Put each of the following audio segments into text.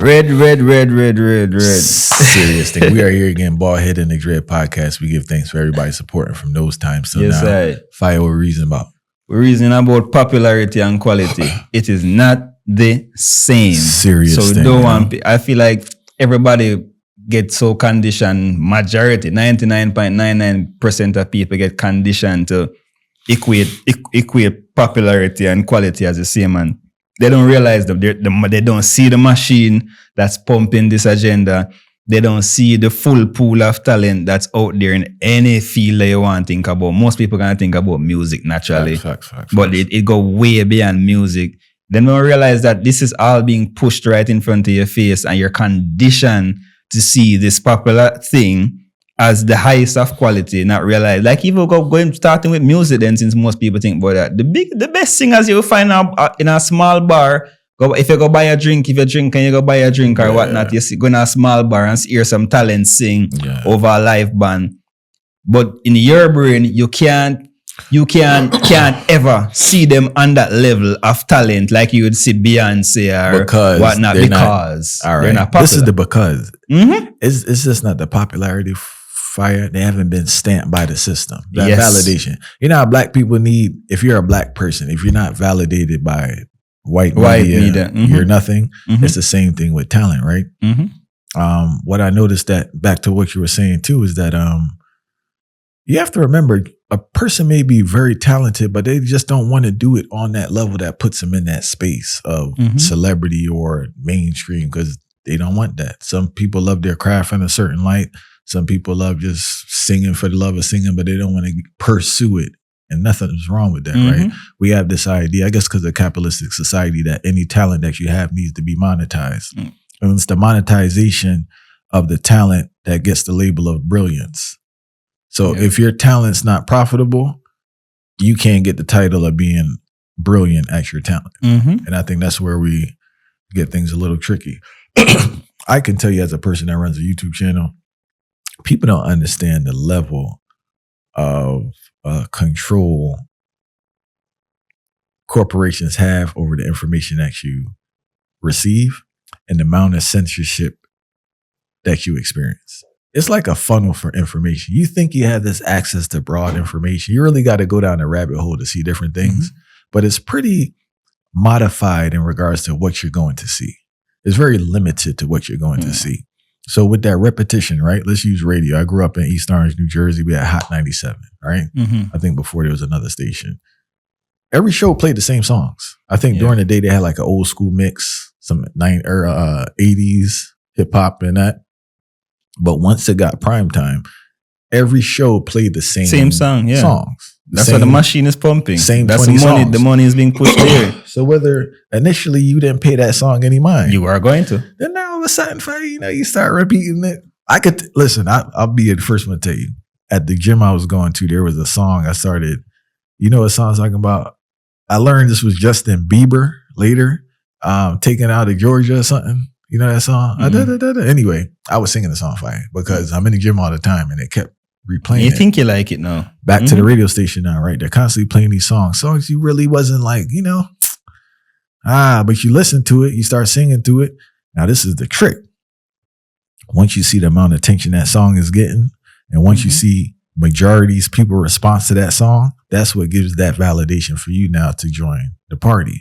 Red. Serious thing. We are here again, Bald Head and the Dread Podcast. We give thanks for everybody supporting from those times till Yes, now. I. Fire, what we reason about? We're reasoning about popularity and quality. It is not the same. Serious so thing. Don't want. I feel like everybody gets so conditioned. Majority, 99.99% of people get conditioned to equate popularity and quality as the same, and they don't realize that they don't see the machine that's pumping this agenda. They don't see the full pool of talent that's out there in any field that you want to think about. Most people can think about music naturally, Facts. but it go way beyond music. Then we realize that this is all being pushed right in front of your face, and you're conditioned to see this popular thing as the highest of quality, not realize. Like if you going starting with music, then since most people think about that, the best singers you will find out in a small bar. If you go buy a drink, or whatnot, you go in a small bar and hear some talent sing over a live band. But in your brain, you can't ever see them on that level of talent like you would see Beyonce or whatnot, because they're not popular. This is the because. Mm-hmm. It's just not the popularity fire. They haven't been stamped by the system. That validation. You know how black people need, if you're a black person, if you're not validated by white media. You're nothing. Mm-hmm. It's the same thing with talent, right? Mm-hmm. What I noticed, that back to what you were saying too, is that you have to remember, a person may be very talented, but they just don't want to do it on that level that puts them in that space of celebrity or mainstream, because they don't want that. Some people love their craft in a certain light. Some people love just singing for the love of singing, but they don't want to pursue it. And nothing's wrong with that, right? We have this idea, I guess because of capitalistic society, that any talent that you have needs to be monetized. And it's the monetization of the talent that gets the label of brilliance. So if your talent's not profitable, you can't get the title of being brilliant at your talent. And I think that's where we get things a little tricky. I can tell you, as a person that runs a YouTube channel, people don't understand the level of control corporations have over the information that you receive and the amount of censorship that you experience. It's like a funnel for information. You think you have this access to broad information. You really got to go down a rabbit hole to see different things, but it's pretty modified in regards to what you're going to see. It's very limited to what you're going to see. So with that repetition, right? Let's use radio. I grew up in East Orange, New Jersey. We had Hot 97, right? I think before there was another station. Every show played the same songs. I think during the day they had like an old school mix, some 80s hip hop and that. But once it got prime time, every show played the same song, songs. That's what the machine is pumping. That's the money. Songs. The money is being pushed there. So whether initially you didn't pay that song any mind, you are going to. Then now all of a sudden, you start repeating it. I could listen. I'll be the first one to tell you. At the gym I was going to, there was a song I started. You know what song I'm talking about? I learned this was Justin Bieber later, taking out of Georgia or something. You know that song? Anyway, I was singing the song fire because I'm in the gym all the time, and it kept replaying. You think you like it now? Back to the radio station now, right? They're constantly playing these songs you really wasn't like, but you listen to it, you start singing to it. Now this is the trick. Once you see the amount of attention that song is getting, and once you see majority's people response to that song, that's what gives that validation for you now to join the party.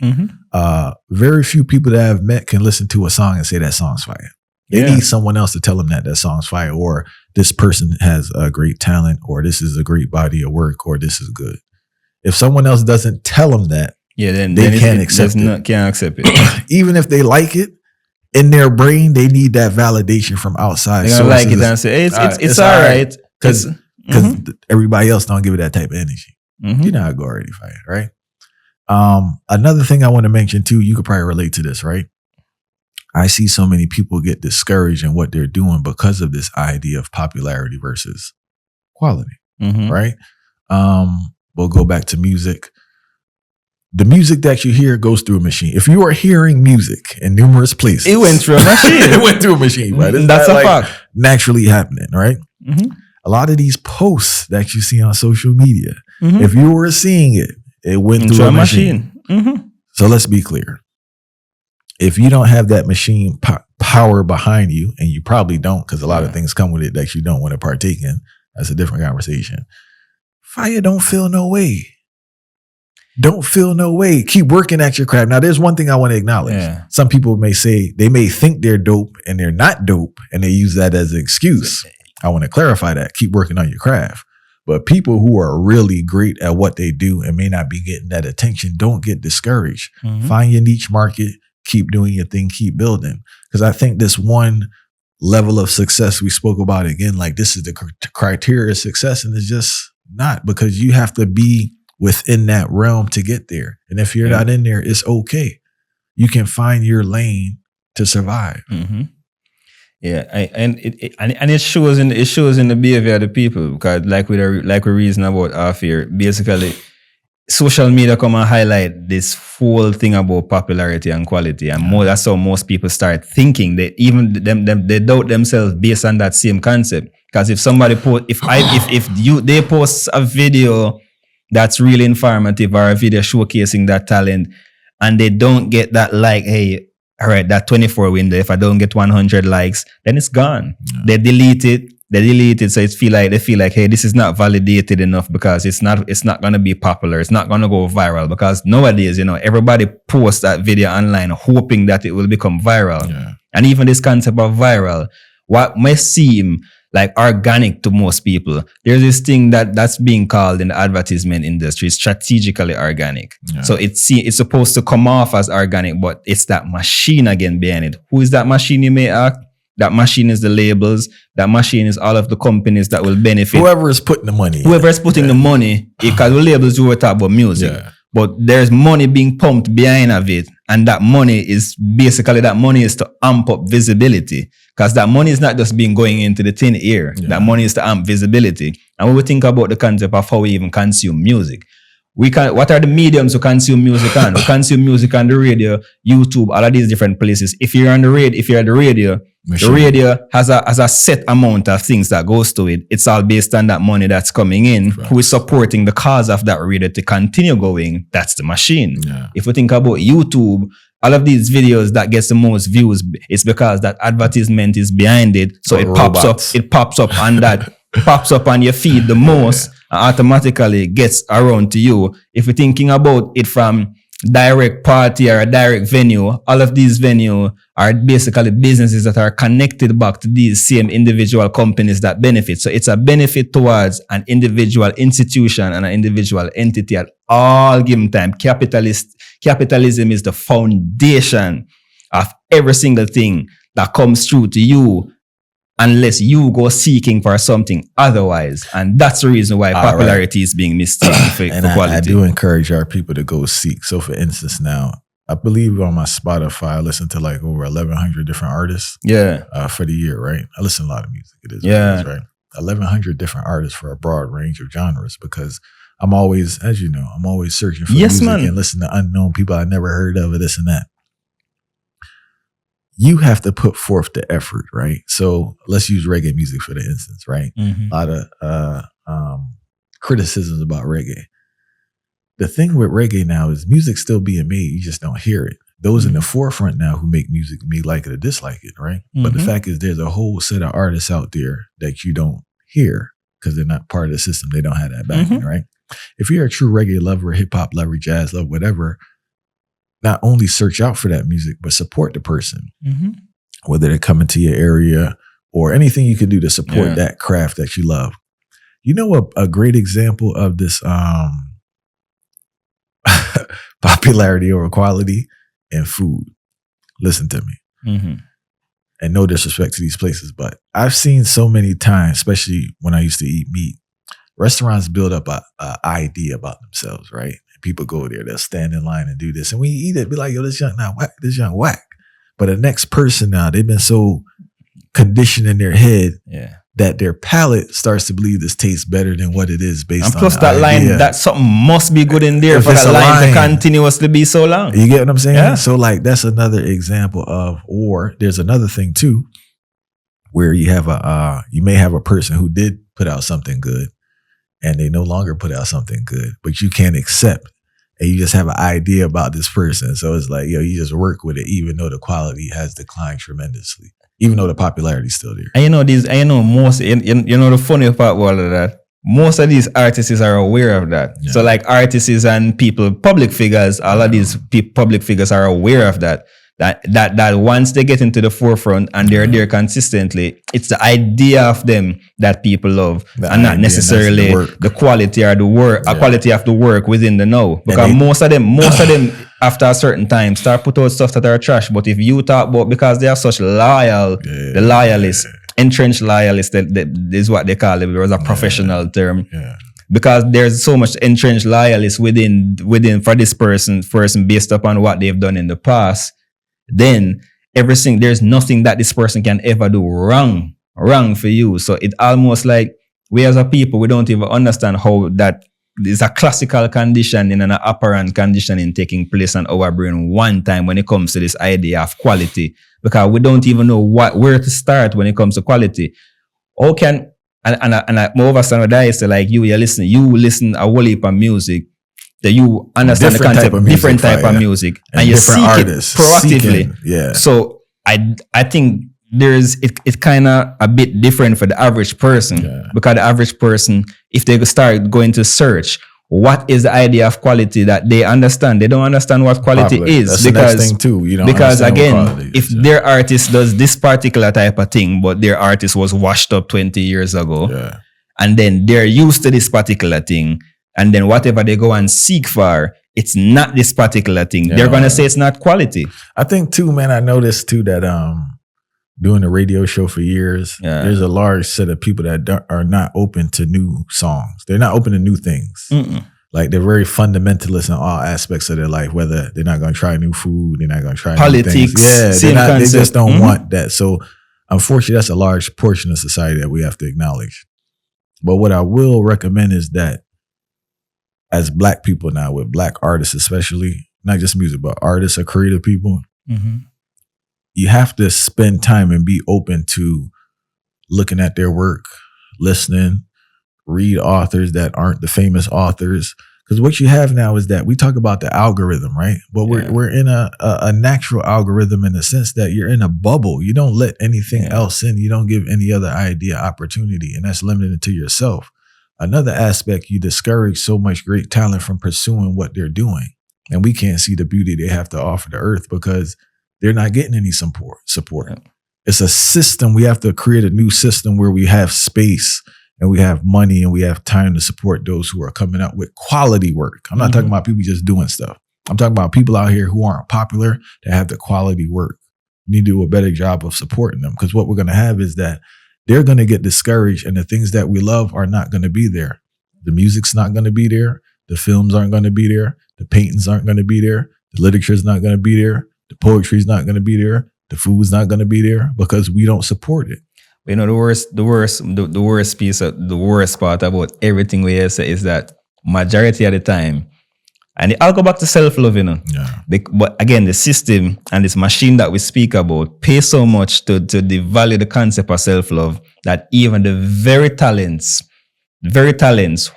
Very few people that I've met can listen to a song and say that song's fire. They need someone else to tell them that song's fire, or this person has a great talent, or this is a great body of work, or this is good. If someone else doesn't tell them that, then they can't accept it. Can't accept it. Even if they like it, in their brain, they need that validation from outside. They don't like it and say, hey, it's all right. Because everybody else don't give it that type of energy. You know how I go already, fire, right? Another thing I want to mention too, you could probably relate to this, right? I see so many people get discouraged in what they're doing because of this idea of popularity versus quality, right? We'll go back to music. The music that you hear goes through a machine. If you are hearing music in numerous places, it went through a machine. It went through a machine, right? That's a fact. Naturally happening, right? A lot of these posts that you see on social media, if you were seeing it, it went through a machine. So let's be clear. if you don't have that machine power behind you, and you probably don't, because a lot of things come with it that you don't want to partake in, that's a different conversation. Fire don't feel no way. Don't feel no way. Keep working at your craft. Now, there's one thing I want to acknowledge. Yeah. Some people may say, they may think they're dope and they're not dope, and they use that as an excuse. I want to clarify that. Keep working on your craft. But people who are really great at what they do and may not be getting that attention, don't get discouraged. Find your niche market. Keep doing your thing. Keep building. Because I think this one level of success we spoke about again, like this is the criteria of success, and it's just not, because you have to be within that realm to get there. And if you're not in there, it's okay. You can find your lane to survive. Yeah, and it shows in the behavior of the people, because like we reason about off here, basically social media come and highlight this whole thing about popularity and quality, and that's how most people start thinking. They even they doubt themselves based on that same concept. Because if somebody they post a video that's really informative, or a video showcasing that talent, and they don't get that, like, hey, all right, that 24 window, if I don't get 100 likes, then it's gone. They delete it. So they feel like, hey, this is not validated enough, because it's not going to be popular. It's not going to go viral, because nowadays, everybody posts that video online hoping that it will become viral. And even this concept of viral, what may seem like organic to most people, there's this thing that's being called in the advertisement industry strategically organic. So it's supposed to come off as organic, but it's that machine again behind it. Who is that machine, you may ask? That machine is the labels. That machine is all of the companies that will benefit. Whoever is putting the money. Whoever is putting the money, because the labels, we were talking about music. But there's money being pumped behind of it. And that money is to amp up visibility. Because that money is not just being going into the thin air. That money is to amp visibility. And when we think about the concept of how we even consume music, what are the mediums to consume music on? We consume music on the radio, YouTube, all of these different places. If you're at the radio, the radio has a set amount of things that goes to it. It's all based on that money that's coming in. Who is supporting the cause of that radio to continue going? That's the machine. If we think about YouTube, all of these videos that gets the most views, it's because that advertisement is behind it. So it pops up on that, pops up on your feed the most, and automatically gets around to you. If you're thinking about it from direct party or a direct venue, all of these venues are basically businesses that are connected back to these same individual companies that benefit. So it's a benefit towards an individual institution and an individual entity at all given time. Capitalism is the foundation of every single thing that comes through to you, unless you go seeking for something otherwise. And that's the reason why popularity is being mistaken for quality. I do encourage our people to go seek. So for instance, now, I believe on my Spotify, I listen to like over 1,100 different artists for the year, right? I listen to a lot of music. It is what it is, right? 1,100 different artists for a broad range of genres, because I'm always, as you know, I'm always searching for music and listen to unknown people I never heard of, or this and that. You have to put forth the effort, right? So let's use reggae music for the instance, right? A lot of criticisms about reggae. The thing with reggae now is music's still being made. You just don't hear it. Those in the forefront now who make music may like it or dislike it, right? But the fact is there's a whole set of artists out there that you don't hear because they're not part of the system. They don't have that backing, right? If you're a true reggae lover, hip hop lover, jazz lover, whatever, not only search out for that music, but support the person, whether they're coming to your area or anything you can do to support that craft that you love. You know, a great example of this popularity over quality in food. Listen to me. And no disrespect to these places, but I've seen so many times, especially when I used to eat meat, restaurants build up a idea about themselves, right? And people go there, they'll stand in line and do this. And when you eat it, be like, yo, this young whack. But the next person now, they've been so conditioned in their head that their palate starts to believe this tastes better than what it is based on. And plus that line, that something must be good in there for that line to continuously be so long. You get what I'm saying? Yeah. So like that's another example of, or there's another thing too, where you have you may have a person who did put out something good and they no longer put out something good, but you can't accept and you just have an idea about this person. So it's like, yo, you just work with it, even though the quality has declined tremendously, even though the popularity is still there. And the funny part about all of that, most of these artists are aware of that. Yeah. So like artists and people, public figures, all of these public figures are aware of that. That once they get into the forefront and they're there consistently, it's the idea of them that people love, and not necessarily the quality or the work, quality of the work within the know. Because most of them after a certain time start put out stuff that are trash. But if you talk about, because they are such the loyalists, entrenched loyalists, that is what they call it. There was a professional term. Yeah. Because there's so much entrenched loyalists within for this person based upon what they've done in the past. Then there's nothing that this person can ever do wrong for you. So it almost like we as a people, we don't even understand how that is a classical condition in an apparent conditioning taking place on our brain one time when it comes to this idea of quality, because we don't even know where to start when it comes to quality. How can and I more of I say like you listen a whole heap of music, that you understand the concept of different type of music and you seek artists it proactively. So I think it's kind of a bit different for the average person, because the average person, if they start going to search what is the idea of quality that they understand, they don't understand what quality is. That's because the next thing too. You don't because again, if their artist does this particular type of thing, but their artist was washed up 20 years ago, and then they're used to this particular thing, and then whatever they go and seek for, it's not this particular thing. They're going to say it's not quality. I think too, man, I noticed too that doing a radio show for years, there's a large set of people that are not open to new songs. They're not open to new things. Like they're very fundamentalist in all aspects of their life, whether they're not going to try new food, they're not going to try politics, new things. They just don't want that. So unfortunately, that's a large portion of society that we have to acknowledge. But what I will recommend is that as Black people now, with Black artists especially, not just music, but artists or creative people, you have to spend time and be open to looking at their work, listening, read authors that aren't the famous authors. Because what you have now is that we talk about the algorithm, right? But we're in a natural algorithm in the sense that you're in a bubble. You don't let anything else in. You don't give any other idea opportunity, and that's limited to yourself. Another aspect, you discourage so much great talent from pursuing what they're doing. And we can't see the beauty they have to offer the earth because they're not getting any support. It's a system. We have to create a new system where we have space and we have money and we have time to support those who are coming out with quality work. I'm not talking about people just doing stuff. I'm talking about people out here who aren't popular that have the quality work. We need to do a better job of supporting them, because what we're going to have is that they're going to get discouraged and the things that we love are not going to be there. The music's not going to be there. The films aren't going to be there. The paintings aren't going to be there. The literature's not going to be there. The poetry's not going to be there. The food's not going to be there because we don't support it. You know, the worst part about everything we hear say is that majority of the time, and I'll go back to self-love, you know. But again, the system and this machine that we speak about pay so much to devalue the concept of self-love that even the very talents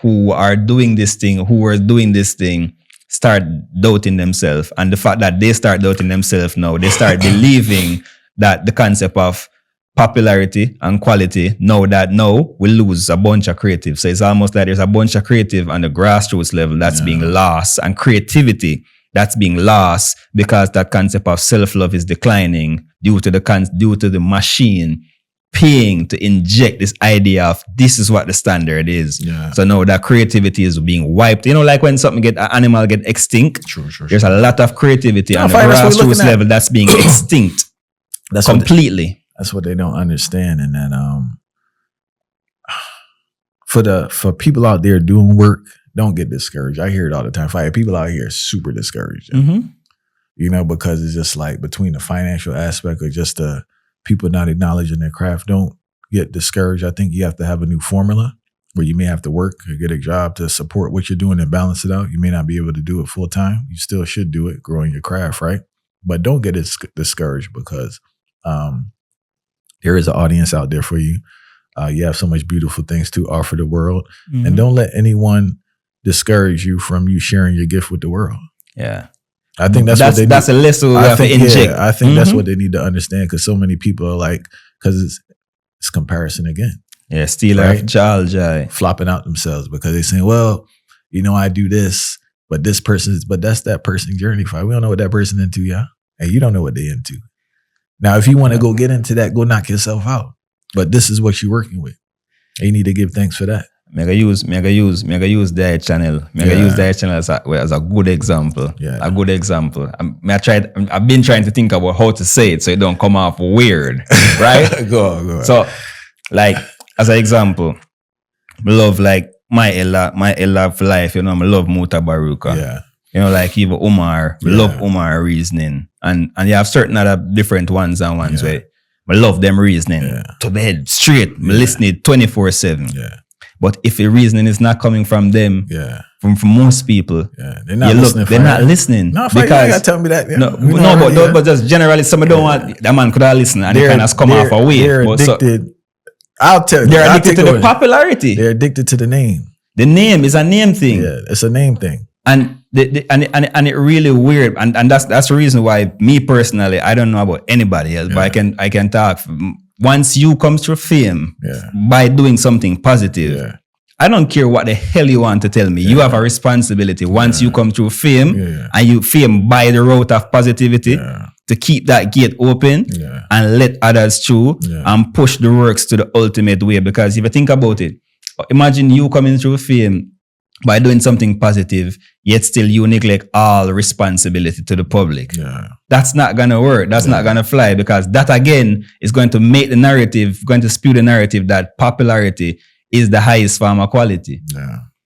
who are doing this thing, start doubting themselves. And the fact that they start doubting themselves now, they start believing that the concept of popularity and quality, now we lose a bunch of creative. So it's almost like there's a bunch of creative on the grassroots level that's being lost, and creativity that's being lost because that concept of self-love is declining due to the machine paying to inject this idea of this is what the standard is. So now that creativity is being wiped. You know, like when an animal get extinct, there's a lot of creativity on the grassroots level that's being extinct. That's completely. That's what they don't understand. And that for people out there doing work, don't get discouraged. I hear it all the time. People out here are super discouraged. You know, because it's just like between the financial aspect or just the people not acknowledging their craft. Don't get discouraged. I think you have to have a new formula where you may have to work or get a job to support what you're doing and balance it out. You may not be able to do it full time. You still should do it, growing your craft, right? But don't get discouraged because there is an audience out there for you. You have so much beautiful things to offer the world. And don't let anyone discourage you from you sharing your gift with the world. Yeah. I think that's what they that's a lesson we have to inject. I think that's what they need to understand, because so many people are like, because it's comparison again. Yeah, steal right? Autarchii. Flopping out themselves because they're saying, well, I do this, but that's that person's journey. We don't know what that person into, yeah? And you don't know what they're into. Now, if you want to go get into that, go knock yourself out. But this is what you're working with. And you need to give thanks for that. Me I use their channel. Use their channel as a good example. Yeah. A good example. I've been trying to think about how to say it so it don't come off weird. Right? Go on. So, like, as an example, I love like my love for life, I love Muta Baruka. Yeah. Like even Umar, I love Umar reasoning. And you have certain other different ones where I love them reasoning. To bed, straight, I listen it 24/7. Yeah. But if the reasoning is not coming from them, from most people, they're not listening. They're not listening. No, because you gotta tell me that. Yeah. But just generally, some don't want that man could have listened and they kind of come off away. They're addicted. I'll tell you, they're addicted to the popularity. They're addicted to the name. The name is a name thing. Yeah, it's a name thing. And and it really weird. And that's the reason why me personally, I don't know about anybody else, but I can talk. Once you come through fame by doing something positive, I don't care what the hell you want to tell me. You have a responsibility once you come through fame and you fame by the route of positivity to keep that gate open and let others through and push the works to the ultimate way. Because if you think about it, imagine you coming through fame by doing something positive, yet still you neglect all responsibility to the public. That's not going to work. That's not going to fly, because that again is going to make the narrative, going to spew the narrative that popularity is the highest form of quality.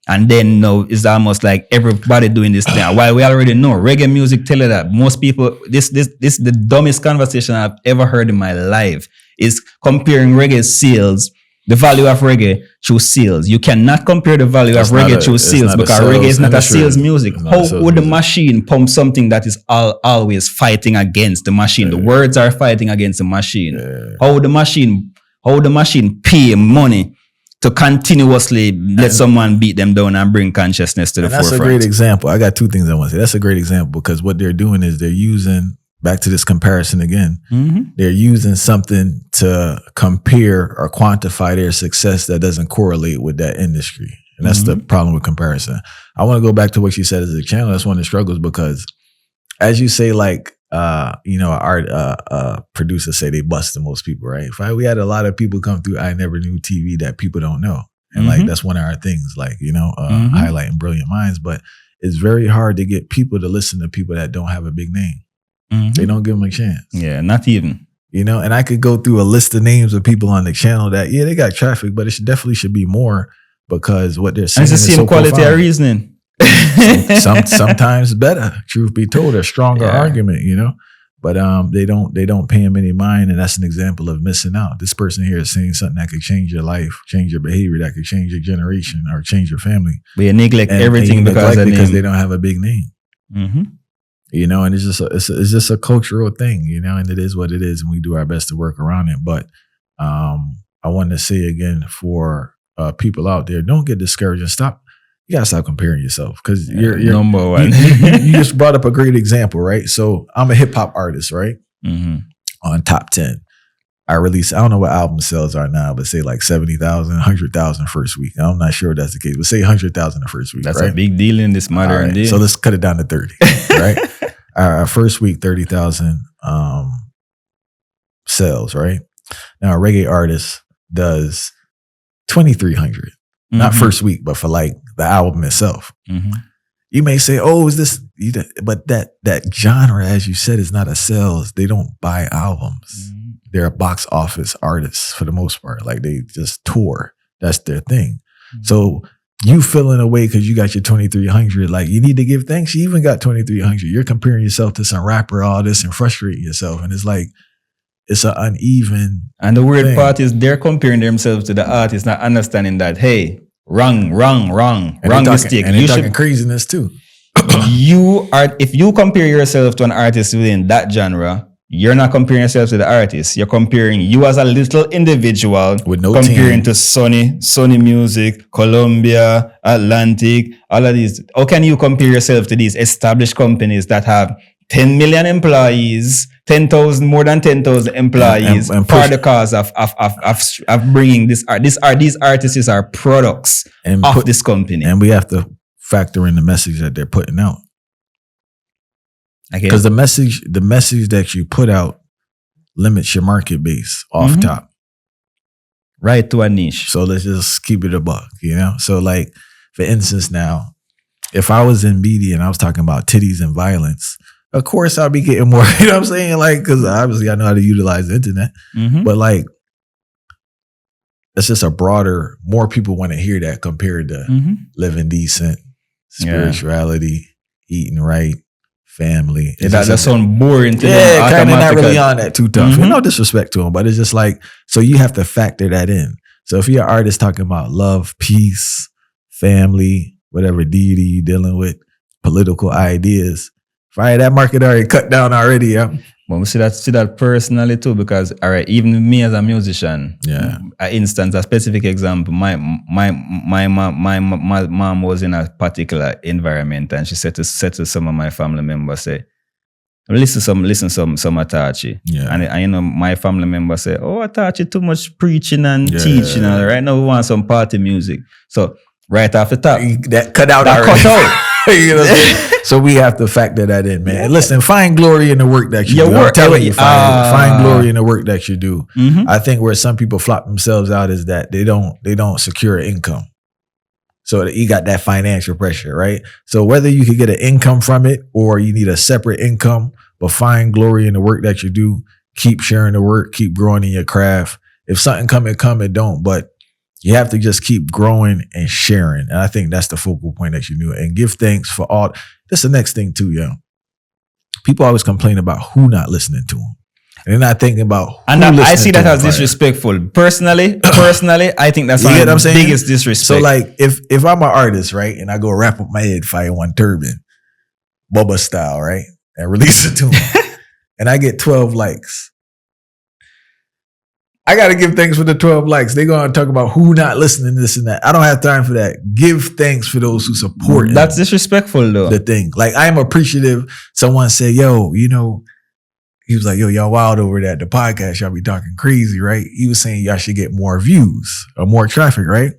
And then it's almost like everybody doing this thing. While we already know, reggae music tell you that most people, this the dumbest conversation I've ever heard in my life is comparing reggae sales, the value of reggae through sales. You cannot compare the value of reggae through sales, because reggae is not a sales music. How would the machine pump something that is always fighting against the machine? The words are fighting against the machine. How would the machine pay money to continuously let someone beat them down and bring consciousness to the forefront? That's a great example. I got two things I want to say. That's a great example, because what they're doing is they're using, back to this comparison again, they're using something to compare or quantify their success that doesn't correlate with that industry. And that's the problem with comparison. I want to go back to what you said as a channel. That's one of the struggles, because as you say, like, art producers say they bust the most people, right? We had a lot of people come through I Never Knew TV that people don't know. And like, that's one of our things, like, highlighting brilliant minds. But it's very hard to get people to listen to people that don't have a big name. They don't give them a chance. Yeah, not even. And I could go through a list of names of people on the channel that, they got traffic, but it definitely should be more, because what they're saying is the same so quality of reasoning. Sometimes better, truth be told, a stronger argument, but they don't pay him any mind. And that's an example of missing out. This person here is saying something that could change your life, change your behavior, that could change your generation or change your family. We neglect everything because they don't have a big name. And it's just a cultural thing, and it is what it is, and we do our best to work around it. But I want to say again, for people out there, don't get discouraged and stop. You gotta stop comparing yourself, because you're number one. You just brought up a great example, right? So I'm a hip hop artist, right? On top 10. I don't know what album sales are now, but say like 70,000, 100,000 first week. I'm not sure if that's the case, but say 100,000 the first week. That's right? A big deal in this modern day. So let's cut it down to 30, right? Our first week, 30,000 sales, right? Now a reggae artist does 2,300. Not first week, but for like the album itself. You may say, "Oh, is this?" But that genre, as you said, is not a sales. They don't buy albums. They're box office artists for the most part. Like, they just tour. That's their thing. So you feeling away because you got your 2,300. Like, you need to give thanks. You even got 2,300. You're comparing yourself to some rapper, all this, and frustrating yourself. And it's like, it's an uneven. And the weird part is they're comparing themselves to the artist, not understanding that, hey, wrong mistake. And they're talking craziness too. If you compare yourself to an artist within that genre, you're not comparing yourself to the artist. You're comparing you as a little individual with no comparing team. to Sony Music, Columbia, Atlantic, all of these. How can you compare yourself to these established companies that have 10 million employees, 10,000, more than 10,000 employees and for the cause of bringing this art? These artists are products of this company. And we have to factor in the message that they're putting out. Okay. Because the message that you put out limits your market base off top. Right to a niche. So let's just keep it a buck, you know? So like, for instance now, if I was in media and I was talking about titties and violence, of course I'll be getting more, you know what I'm saying? Like, because obviously I know how to utilize the internet. But like, it's just more people want to hear that compared to living decent, spirituality, eating right, family. That sounds boring to them. Yeah, kind of not really on that too tough. No disrespect to them, but it's just like, so you have to factor that in. So if you're an artist talking about love, peace, family, whatever deity you're dealing with, political ideas, right? That market already cut down already. Yeah. But we see that personally too, because all right, even me as a musician, a specific example, my mom was in a particular environment, and she said to some of my family members, say, listen some Autarchii. And you know, my family members say, oh, Autarchii too much preaching and teaching. And right now we want some party music. So right off the top, that cut out. You know, so we have to factor that in, man. And listen, find glory in the work that you do. I'm telling you, find glory in the work that you do. I think where some people flop themselves out is that they don't secure income. So you got that financial pressure, right? So whether you could get an income from it or you need a separate income, but find glory in the work that you do. Keep sharing the work, keep growing in your craft. If something come, it don't. But you have to just keep growing and sharing. And I think that's the focal point that you do. And give thanks for all. That's the next thing too, yo. People always complain about who not listening to them. And they're not thinking about who I see that as disrespectful. Personally, I think that's one of the biggest disrespect. So like, if I'm an artist, right, and I go wrap up my head, fire one turban, Bubba style, right, and release it to them, and I get 12 likes, I got to give thanks for the 12 likes. They're going to talk about who not listening to this and that. I don't have time for that. Give thanks for those who support. That's disrespectful though. The thing. Like, I am appreciative. Someone said, yo, you know, he was like, yo, y'all wild over that. The podcast, y'all be talking crazy, right? He was saying y'all should get more views or more traffic, right?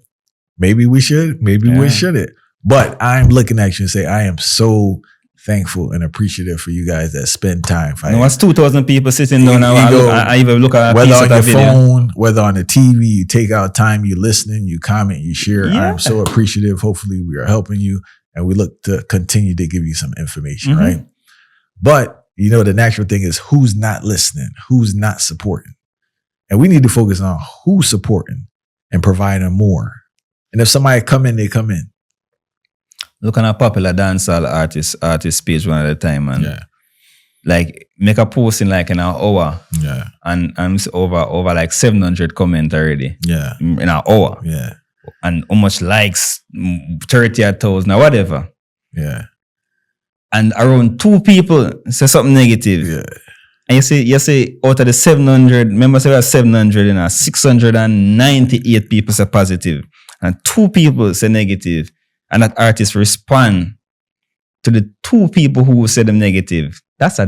Maybe we should. Maybe we shouldn't. But I'm looking at you and say, I am so thankful and appreciative for you guys that spend time. No, it's 2,000 people sitting down. I even look at whether on your phone, whether on the TV, you take out time, you listening, you comment, you share. I am so appreciative. Hopefully we are helping you, and we look to continue to give you some information, right? But you know, the natural thing is who's not listening, who's not supporting. And we need to focus on who's supporting and providing more. And if somebody come in, they come in. Look on a popular dancehall artist page one at a time, and like make a post in like an hour, and it's over like 700 comments already, in an hour, and how much likes, 30,000 or whatever, and around 2 people say something negative, and you say out of the 700, remember say we have 700, and 698 people say positive, and 2 people say negative. And that artist respond to the 2 people who said them negative. That's a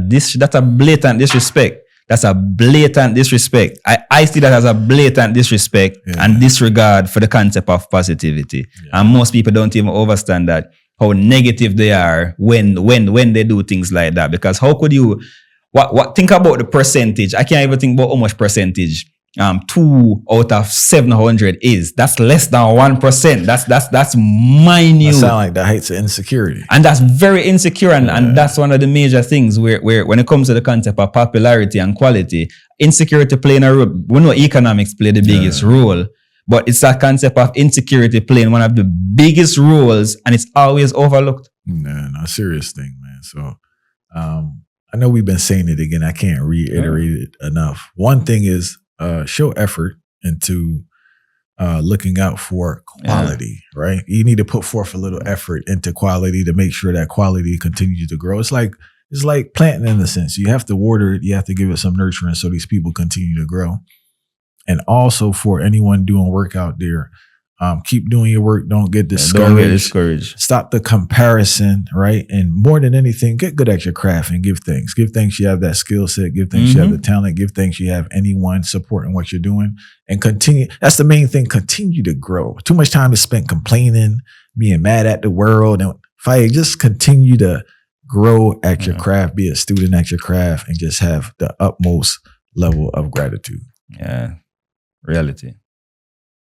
blatant disrespect. That's a blatant disrespect. I see that as a blatant disrespect and disregard for the concept of positivity. And most people don't even understand that, how negative they are when they do things like that. Because how could you think about the percentage? I can't even think about how much percentage 2 out of 700 is. That's less than 1%. That's minute. That sound like the heights of insecurity. And that's very insecure. And that's one of the major things where when it comes to the concept of popularity and quality, insecurity playing a role. We know economics play the biggest role, but it's that concept of insecurity playing one of the biggest roles, and it's always overlooked. No, serious thing, man. So I know we've been saying it again. I can't reiterate it enough. One thing is, show effort into looking out for quality, right? You need to put forth a little effort into quality to make sure that quality continues to grow. It's like it's like planting in a sense. You have to water it. You have to give it some nurturing so these people continue to grow. And also for anyone doing work out there, keep doing your work. Don't get discouraged. Don't get discouraged. Stop the comparison, right? And more than anything, get good at your craft and give thanks. Give thanks you have that skill set. Give thanks you have the talent. Give thanks you have anyone supporting what you're doing. And continue. That's the main thing. Continue to grow. Too much time is spent complaining, being mad at the world. And just continue to grow at your craft. Be a student at your craft and just have the utmost level of gratitude. Yeah. Reality.